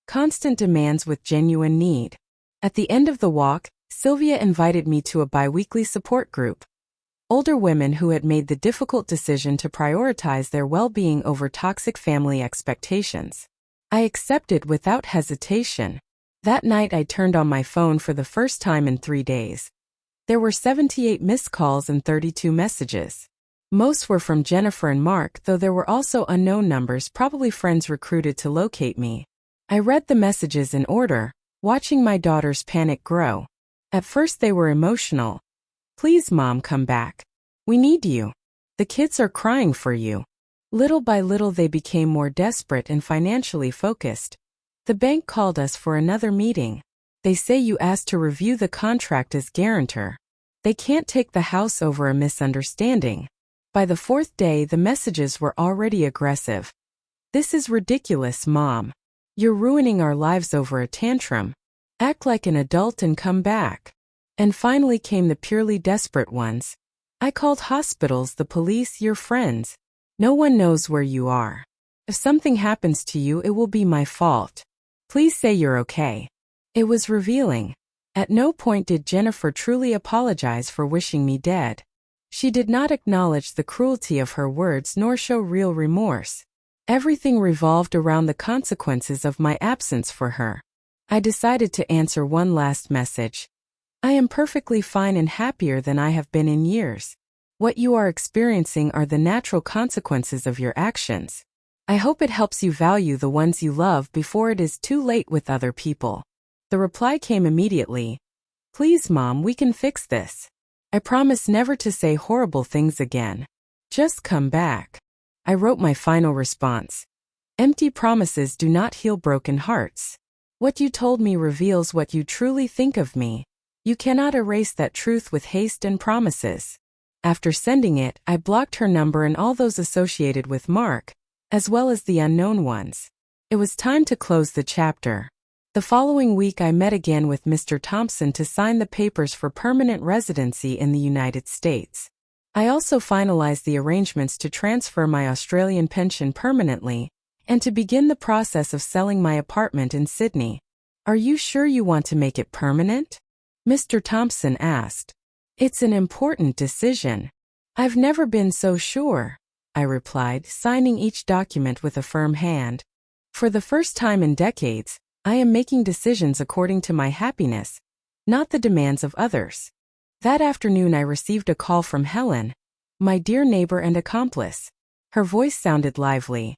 constant demands with genuine need. At the end of the walk, Sylvia invited me to a bi-weekly support group. Older women who had made the difficult decision to prioritize their well-being over toxic family expectations. I accepted without hesitation. That night I turned on my phone for the first time in 3 days. There were 78 missed calls and 32 messages. Most were from Jennifer and Mark, though there were also unknown numbers, probably friends recruited to locate me. I read the messages in order, watching my daughter's panic grow. At first they were emotional. "Please, Mom, come back. We need you. The kids are crying for you." Little by little they became more desperate and financially focused. "The bank called us for another meeting. They say you asked to review the contract as guarantor. They can't take the house over a misunderstanding." By the fourth day the messages were already aggressive. "This is ridiculous, Mom. You're ruining our lives over a tantrum. Act like an adult and come back." And finally came the purely desperate ones. "I called hospitals, the police, your friends. No one knows where you are. If something happens to you, it will be my fault. Please say you're okay." It was revealing. At no point did Jennifer truly apologize for wishing me dead. She did not acknowledge the cruelty of her words nor show real remorse. Everything revolved around the consequences of my absence for her. I decided to answer one last message. "I am perfectly fine and happier than I have been in years. What you are experiencing are the natural consequences of your actions. I hope it helps you value the ones you love before it is too late with other people." The reply came immediately. "Please, Mom, we can fix this. I promise never to say horrible things again. Just come back." I wrote my final response. "Empty promises do not heal broken hearts. What you told me reveals what you truly think of me. You cannot erase that truth with haste and promises." After sending it, I blocked her number and all those associated with Mark, as well as the unknown ones. It was time to close the chapter. The following week I met again with Mr. Thompson to sign the papers for permanent residency in the United States. I also finalized the arrangements to transfer my Australian pension permanently, and to begin the process of selling my apartment in Sydney. "Are you sure you want to make it permanent?" Mr. Thompson asked. "It's an important decision." "I've never been so sure," I replied, signing each document with a firm hand. "For the first time in decades, I am making decisions according to my happiness, not the demands of others." That afternoon I received a call from Helen, my dear neighbor and accomplice. Her voice sounded lively.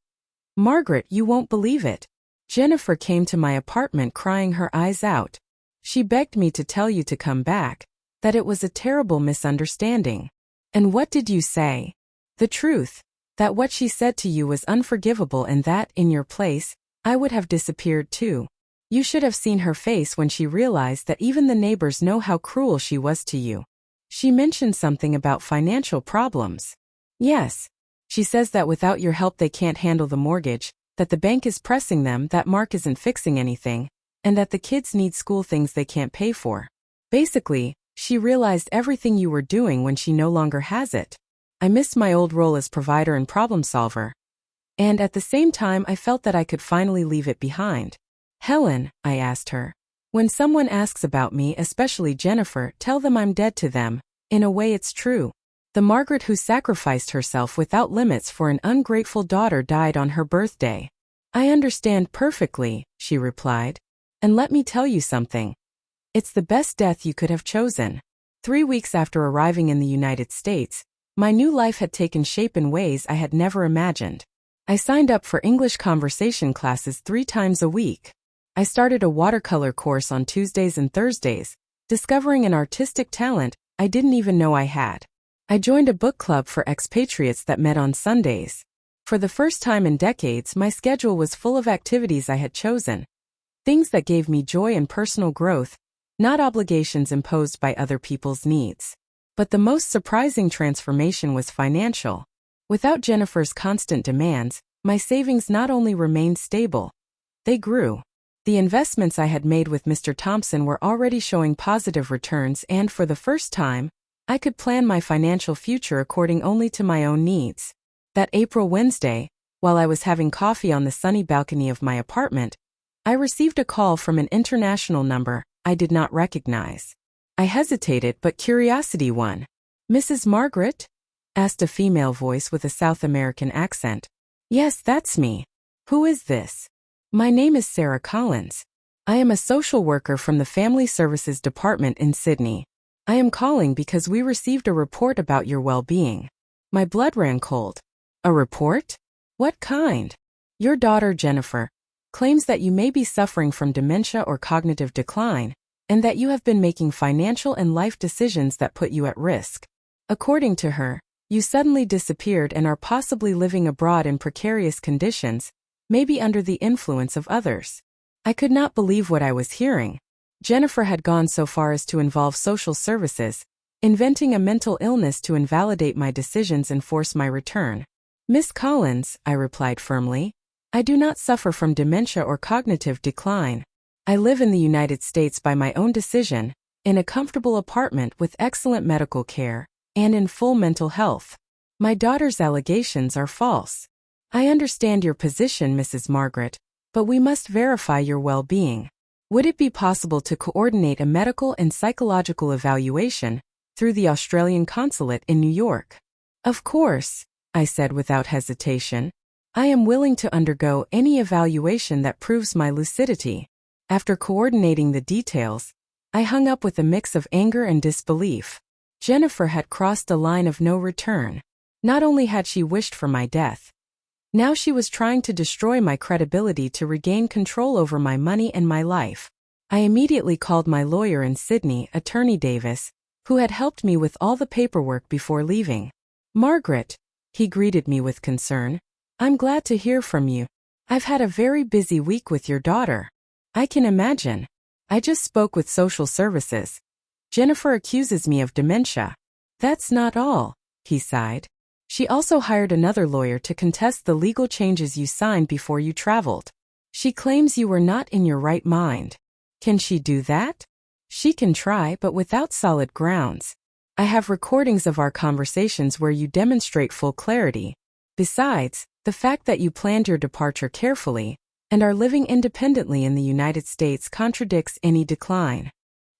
"Margaret, you won't believe it. Jennifer came to my apartment crying her eyes out. She begged me to tell you to come back, that it was a terrible misunderstanding." "And what did you say?" "The truth, that what she said to you was unforgivable and that, in your place, I would have disappeared too. You should have seen her face when she realized that even the neighbors know how cruel she was to you. She mentioned something about financial problems." "Yes. She says that without your help they can't handle the mortgage, that the bank is pressing them, that Mark isn't fixing anything, and that the kids need school things they can't pay for. Basically, she realized everything you were doing when she no longer has it. I missed my old role as provider and problem solver. And at the same time I felt that I could finally leave it behind." "Helen," I asked her, "when someone asks about me, especially Jennifer, tell them I'm dead to them. In a way it's true. The Margaret who sacrificed herself without limits for an ungrateful daughter died on her birthday." "I understand perfectly," she replied. "And let me tell you something. It's the best death you could have chosen." 3 weeks after arriving in the United States, my new life had taken shape in ways I had never imagined. I signed up for English conversation classes 3 times a week. I started a watercolor course on Tuesdays and Thursdays, discovering an artistic talent I didn't even know I had. I joined a book club for expatriates that met on Sundays. For the first time in decades, my schedule was full of activities I had chosen. Things that gave me joy and personal growth, not obligations imposed by other people's needs. But the most surprising transformation was financial. Without Jennifer's constant demands, my savings not only remained stable, they grew. The investments I had made with Mr. Thompson were already showing positive returns, and for the first time, I could plan my financial future according only to my own needs. That April Wednesday, while I was having coffee on the sunny balcony of my apartment, I received a call from an international number I did not recognize. I hesitated, but curiosity won. "Mrs. Margaret?" asked a female voice with a South American accent. "Yes, that's me. Who is this?" "My name is Sarah Collins. I am a social worker from the Family Services Department in Sydney. I am calling because we received a report about your well-being. My blood ran cold. A report? What kind? Your daughter, Jennifer, claims that you may be suffering from dementia or cognitive decline, and that you have been making financial and life decisions that put you at risk. According to her, you suddenly disappeared and are possibly living abroad in precarious conditions, maybe under the influence of others. I could not believe what I was hearing. Jennifer had gone so far as to involve social services, inventing a mental illness to invalidate my decisions and force my return. Miss Collins, I replied firmly, I do not suffer from dementia or cognitive decline. I live in the United States by my own decision, in a comfortable apartment with excellent medical care, and in full mental health. My daughter's allegations are false. I understand your position, Mrs. Margaret, but we must verify your well-being. Would it be possible to coordinate a medical and psychological evaluation through the Australian consulate in New York? Of course, I said without hesitation. I am willing to undergo any evaluation that proves my lucidity. After coordinating the details, I hung up with a mix of anger and disbelief. Jennifer had crossed a line of no return. Not only had she wished for my death, now she was trying to destroy my credibility to regain control over my money and my life. I immediately called my lawyer in Sydney, Attorney Davis, who had helped me with all the paperwork before leaving. Margaret, he greeted me with concern. I'm glad to hear from you. I've had a very busy week with your daughter. I can imagine. I just spoke with social services. Jennifer accuses me of dementia. That's not all, he sighed. She also hired another lawyer to contest the legal changes you signed before you traveled. She claims you were not in your right mind. Can she do that? She can try, but without solid grounds. I have recordings of our conversations where you demonstrate full clarity. Besides, the fact that you planned your departure carefully and are living independently in the United States contradicts any decline.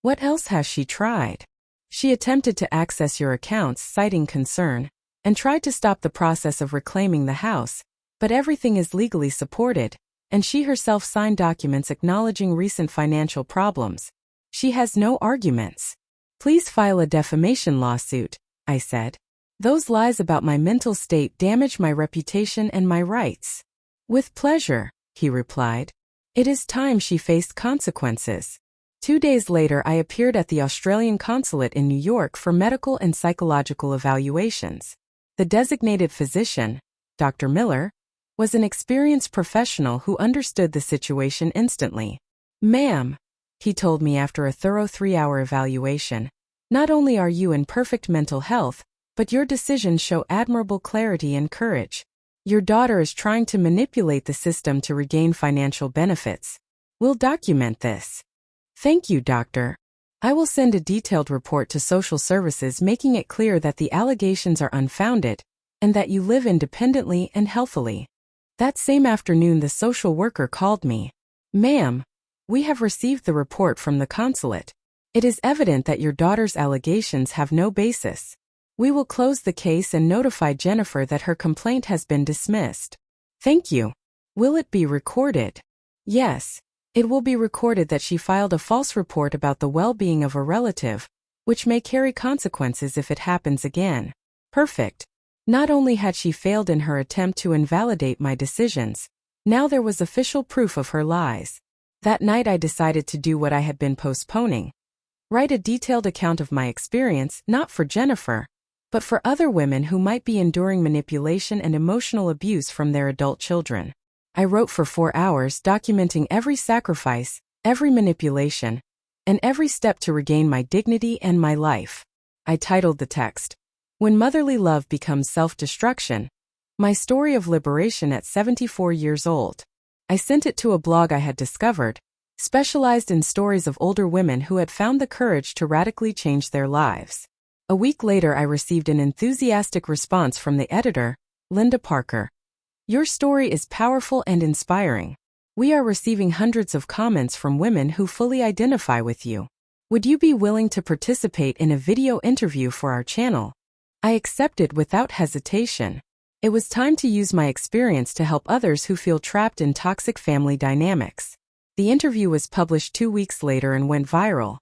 What else has she tried? She attempted to access your accounts, citing concern, and tried to stop the process of reclaiming the house, but everything is legally supported, and she herself signed documents acknowledging recent financial problems. She has no arguments. Please file a defamation lawsuit, I said. Those lies about my mental state damage my reputation and my rights. With pleasure, he replied. It is time she faced consequences. 2 days later, I appeared at the Australian consulate in New York for medical and psychological evaluations. The designated physician, Dr. Miller, was an experienced professional who understood the situation instantly. Ma'am, he told me after a thorough 3-hour evaluation, not only are you in perfect mental health, but your decisions show admirable clarity and courage. Your daughter is trying to manipulate the system to regain financial benefits. We'll document this. Thank you, doctor. I will send a detailed report to social services making it clear that the allegations are unfounded and that you live independently and healthily. That same afternoon, the social worker called me. Ma'am, we have received the report from the consulate. It is evident that your daughter's allegations have no basis. We will close the case and notify Jennifer that her complaint has been dismissed. Thank you. Will it be recorded? Yes. It will be recorded that she filed a false report about the well-being of a relative, which may carry consequences if it happens again. Perfect. Not only had she failed in her attempt to invalidate my decisions, now there was official proof of her lies. That night I decided to do what I had been postponing. Write a detailed account of my experience, not for Jennifer, but for other women who might be enduring manipulation and emotional abuse from their adult children. I wrote for 4 hours, documenting every sacrifice, every manipulation, and every step to regain my dignity and my life. I titled the text, When Motherly Love Becomes Self-Destruction, My Story of Liberation at 74 Years Old. I sent it to a blog I had discovered, specialized in stories of older women who had found the courage to radically change their lives. A week later, I received an enthusiastic response from the editor, Linda Parker. Your story is powerful and inspiring. We are receiving hundreds of comments from women who fully identify with you. Would you be willing to participate in a video interview for our channel? I accepted without hesitation. It was time to use my experience to help others who feel trapped in toxic family dynamics. The interview was published 2 weeks later and went viral.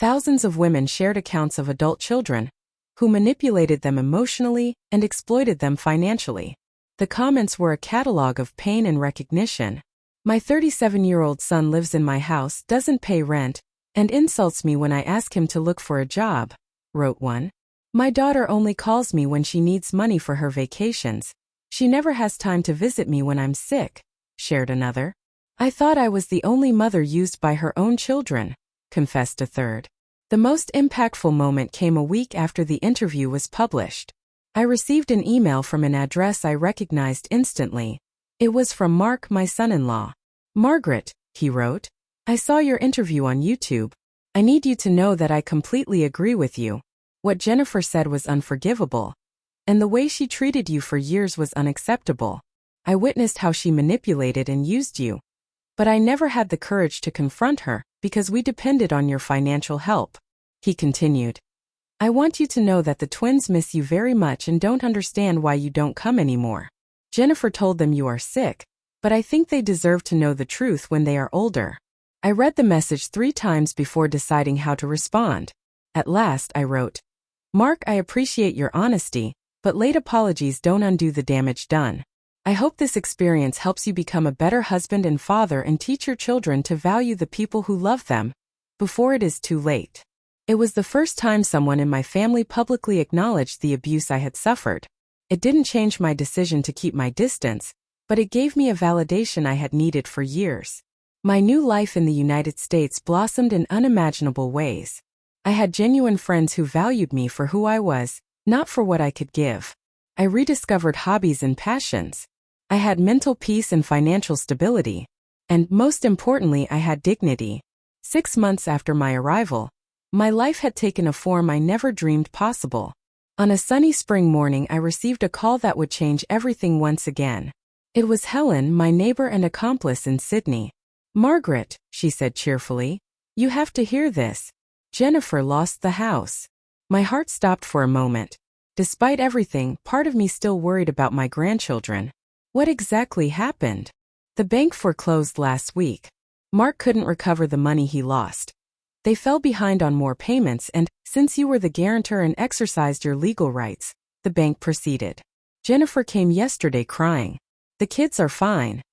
Thousands of women shared accounts of adult children who manipulated them emotionally and exploited them financially. The comments were a catalog of pain and recognition. My 37-year-old son lives in my house, doesn't pay rent, and insults me when I ask him to look for a job, wrote one. My daughter only calls me when she needs money for her vacations. She never has time to visit me when I'm sick, shared another. I thought I was the only mother used by her own children, confessed a third. The most impactful moment came a week after the interview was published. I received an email from an address I recognized instantly. It was from Mark, my son-in-law. Margaret, he wrote, I saw your interview on YouTube. I need you to know that I completely agree with you. What Jennifer said was unforgivable. And the way she treated you for years was unacceptable. I witnessed how she manipulated and used you. But I never had the courage to confront her, because we depended on your financial help. He continued. I want you to know that the twins miss you very much and don't understand why you don't come anymore. Jennifer told them you are sick, but I think they deserve to know the truth when they are older. I read the message 3 times before deciding how to respond. At last, I wrote, Mark, I appreciate your honesty, but late apologies don't undo the damage done. I hope this experience helps you become a better husband and father and teach your children to value the people who love them before it is too late. It was the first time someone in my family publicly acknowledged the abuse I had suffered. It didn't change my decision to keep my distance, but it gave me a validation I had needed for years. My new life in the United States blossomed in unimaginable ways. I had genuine friends who valued me for who I was, not for what I could give. I rediscovered hobbies and passions. I had mental peace and financial stability. And most importantly, I had dignity. 6 months after my arrival, my life had taken a form I never dreamed possible. On a sunny spring morning, I received a call that would change everything once again. It was Helen, my neighbor and accomplice in Sydney. Margaret, she said cheerfully, you have to hear this. Jennifer lost the house. My heart stopped for a moment. Despite everything, part of me still worried about my grandchildren. What exactly happened? The bank foreclosed last week. Mark couldn't recover the money he lost. They fell behind on more payments and, since you were the guarantor and exercised your legal rights, the bank proceeded. Jennifer came yesterday crying. The kids are fine.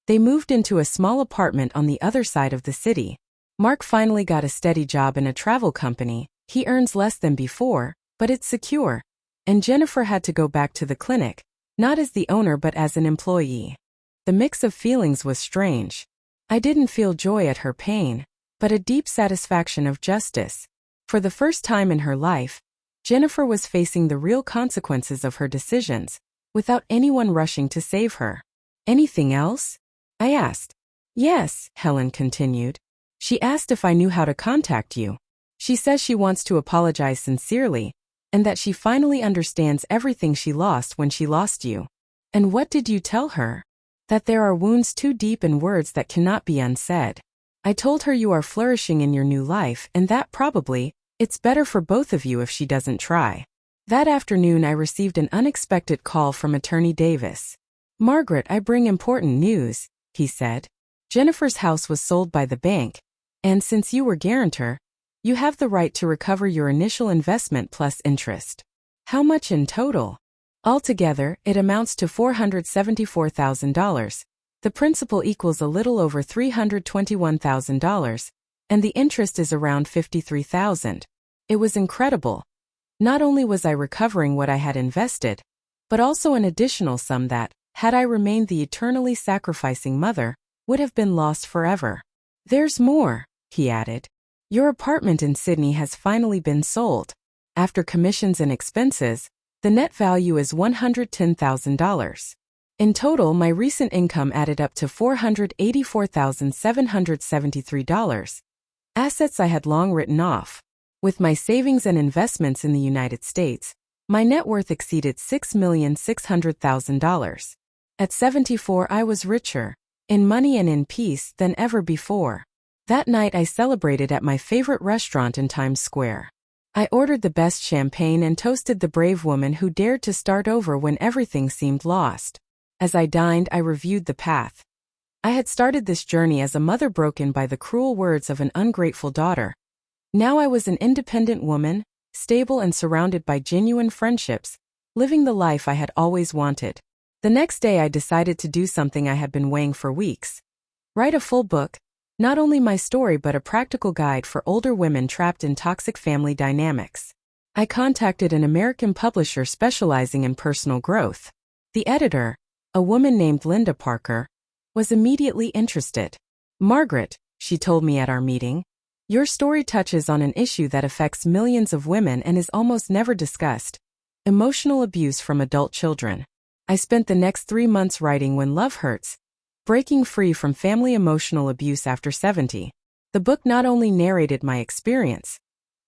They moved into a small apartment on the other side of the city. Mark finally got a steady job in a travel company. He earns less than before, but it's secure. And Jennifer had to go back to the clinic, not as the owner but as an employee. The mix of feelings was strange. I didn't feel joy at her pain, but a deep satisfaction of justice. For the first time in her life, Jennifer was facing the real consequences of her decisions, without anyone rushing to save her. Anything else? I asked. Yes, Helen continued. She asked if I knew how to contact you. She says she wants to apologize sincerely, and that she finally understands everything she lost when she lost you. And what did you tell her? That there are wounds too deep and words that cannot be unsaid. I told her you are flourishing in your new life and that probably, it's better for both of you if she doesn't try. That afternoon I received an unexpected call from Attorney Davis. Margaret, I bring important news, he said. Jennifer's house was sold by the bank, and since you were guarantor, you have the right to recover your initial investment plus interest. How much in total? Altogether, it amounts to $474,000. The principal equals a little over $321,000, and the interest is around $53,000. It was incredible. Not only was I recovering what I had invested, but also an additional sum that, had I remained the eternally sacrificing mother, would have been lost forever. There's more, he added. Your apartment in Sydney has finally been sold. After commissions and expenses, the net value is $110,000. In total, my recent income added up to $484,773. Assets I had long written off. With my savings and investments in the United States, my net worth exceeded $6,600,000. At 74, I was richer, in money and in peace, than ever before. That night I celebrated at my favorite restaurant in Times Square. I ordered the best champagne and toasted the brave woman who dared to start over when everything seemed lost. As I dined, I reviewed the path. I had started this journey as a mother broken by the cruel words of an ungrateful daughter. Now I was an independent woman, stable and surrounded by genuine friendships, living the life I had always wanted. The next day I decided to do something I had been weighing for weeks. Write a full book, not only my story but a practical guide for older women trapped in toxic family dynamics. I contacted an American publisher specializing in personal growth. The editor, a woman named Linda Parker, was immediately interested. "Margaret," she told me at our meeting, "your story touches on an issue that affects millions of women and is almost never discussed: emotional abuse from adult children." I spent the next 3 months writing When Love Hurts, Breaking Free from Family Emotional Abuse After 70. The book not only narrated my experience,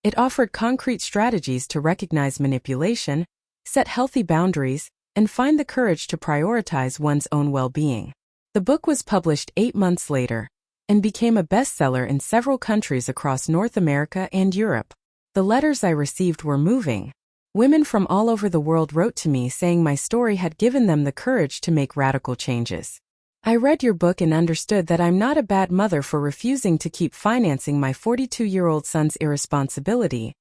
it offered concrete strategies to recognize manipulation, set healthy boundaries, and find the courage to prioritize one's own well-being. The book was published 8 months later and became a bestseller in several countries across North America and Europe. The letters I received were moving. Women from all over the world wrote to me saying my story had given them the courage to make radical changes. "I read your book and understood that I'm not a bad mother for refusing to keep financing my 42-year-old son's irresponsibility,"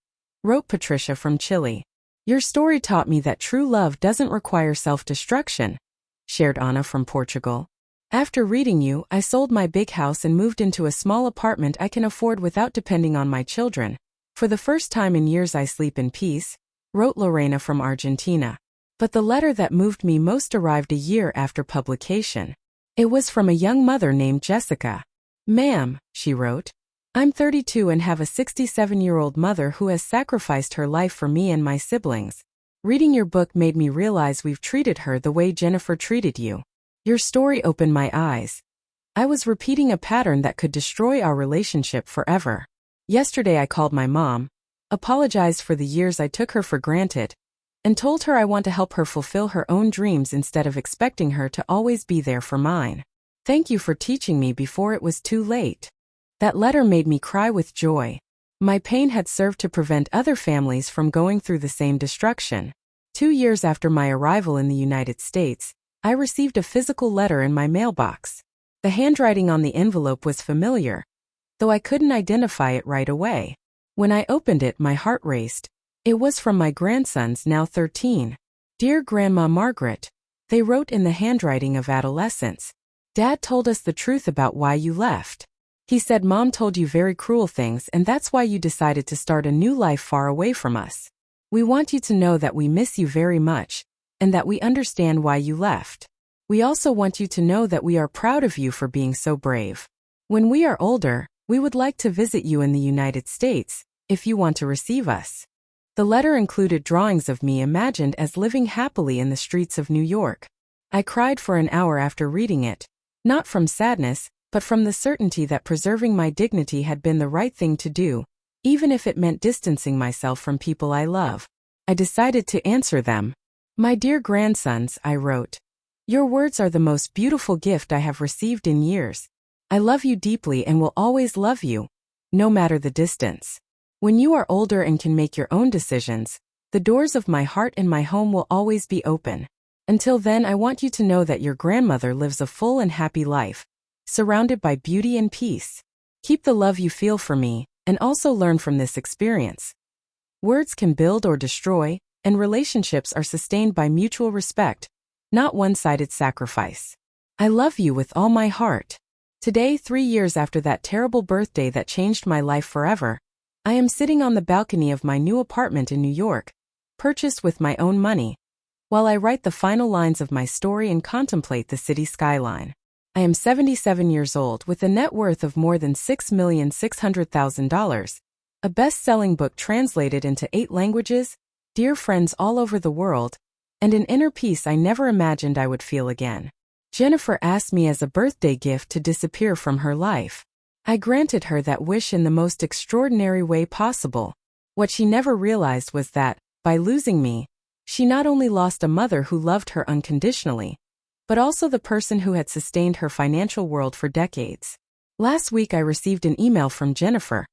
wrote Patricia from Chile. "Your story taught me that true love doesn't require self-destruction," shared Anna from Portugal. "After reading you, I sold my big house and moved into a small apartment I can afford without depending on my children. For the first time in years I sleep in peace," wrote Lorena from Argentina. But the letter that moved me most arrived a year after publication. It was from a young mother named Jessica. "Ma'am," she wrote, "I'm 32 and have a 67-year-old mother who has sacrificed her life for me and my siblings. Reading your book made me realize we've treated her the way Jennifer treated you. Your story opened my eyes. I was repeating a pattern that could destroy our relationship forever. Yesterday I called my mom, apologized for the years I took her for granted, and told her I want to help her fulfill her own dreams instead of expecting her to always be there for mine. Thank you for teaching me before it was too late." That letter made me cry with joy. My pain had served to prevent other families from going through the same destruction. 2 years after my arrival in the United States, I received a physical letter in my mailbox. The handwriting on the envelope was familiar, though I couldn't identify it right away. When I opened it, my heart raced. It was from my grandsons, now 13. "Dear Grandma Margaret," they wrote in the handwriting of adolescence, "Dad told us the truth about why you left. He said Mom told you very cruel things and that's why you decided to start a new life far away from us. We want you to know that we miss you very much, and that we understand why you left. We also want you to know that we are proud of you for being so brave. When we are older, we would like to visit you in the United States, if you want to receive us." The letter included drawings of me imagined as living happily in the streets of New York. I cried for an hour after reading it, not from sadness, but from the certainty that preserving my dignity had been the right thing to do, even if it meant distancing myself from people I love. I decided to answer them. "My dear grandsons," I wrote, "your words are the most beautiful gift I have received in years. I love you deeply and will always love you, no matter the distance. When you are older and can make your own decisions, the doors of my heart and my home will always be open. Until then, I want you to know that your grandmother lives a full and happy life, surrounded by beauty and peace. Keep the love you feel for me, and also learn from this experience. Words can build or destroy, and relationships are sustained by mutual respect, not one-sided sacrifice. I love you with all my heart." Today, 3 years after that terrible birthday that changed my life forever, I am sitting on the balcony of my new apartment in New York, purchased with my own money, while I write the final lines of my story and contemplate the city skyline. I am 77 years old with a net worth of more than $6,600,000, a best-selling book translated into 8 languages, dear friends all over the world, and an inner peace I never imagined I would feel again. Jennifer asked me as a birthday gift to disappear from her life. I granted her that wish in the most extraordinary way possible. What she never realized was that, by losing me, she not only lost a mother who loved her unconditionally, but also the person who had sustained her financial world for decades. Last week I received an email from Jennifer,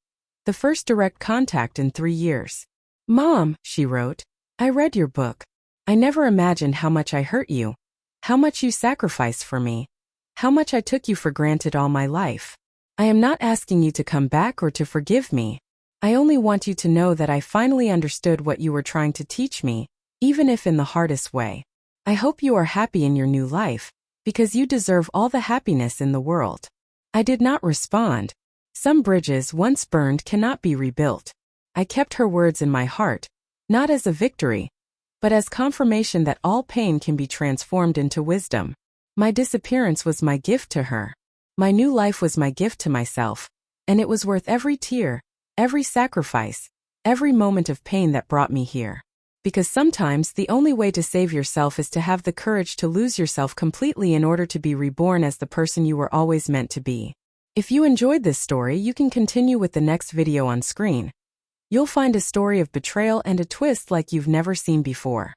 the first direct contact in 3 years. "Mom," she wrote, "I read your book. I never imagined how much I hurt you, how much you sacrificed for me, how much I took you for granted all my life. I am not asking you to come back or to forgive me. I only want you to know that I finally understood what you were trying to teach me, even if in the hardest way. I hope you are happy in your new life, because you deserve all the happiness in the world. I did not respond. Some bridges once burned cannot be rebuilt. I kept her words in my heart, not as a victory, but as confirmation that all pain can be transformed into wisdom. My disappearance was my gift to her. My new life was my gift to myself, and it was worth every tear, every sacrifice, every moment of pain that brought me here. Because sometimes the only way to save yourself is to have the courage to lose yourself completely in order to be reborn as the person you were always meant to be. If you enjoyed this story, you can continue with the next video on screen. You'll find a story of betrayal and a twist like you've never seen before.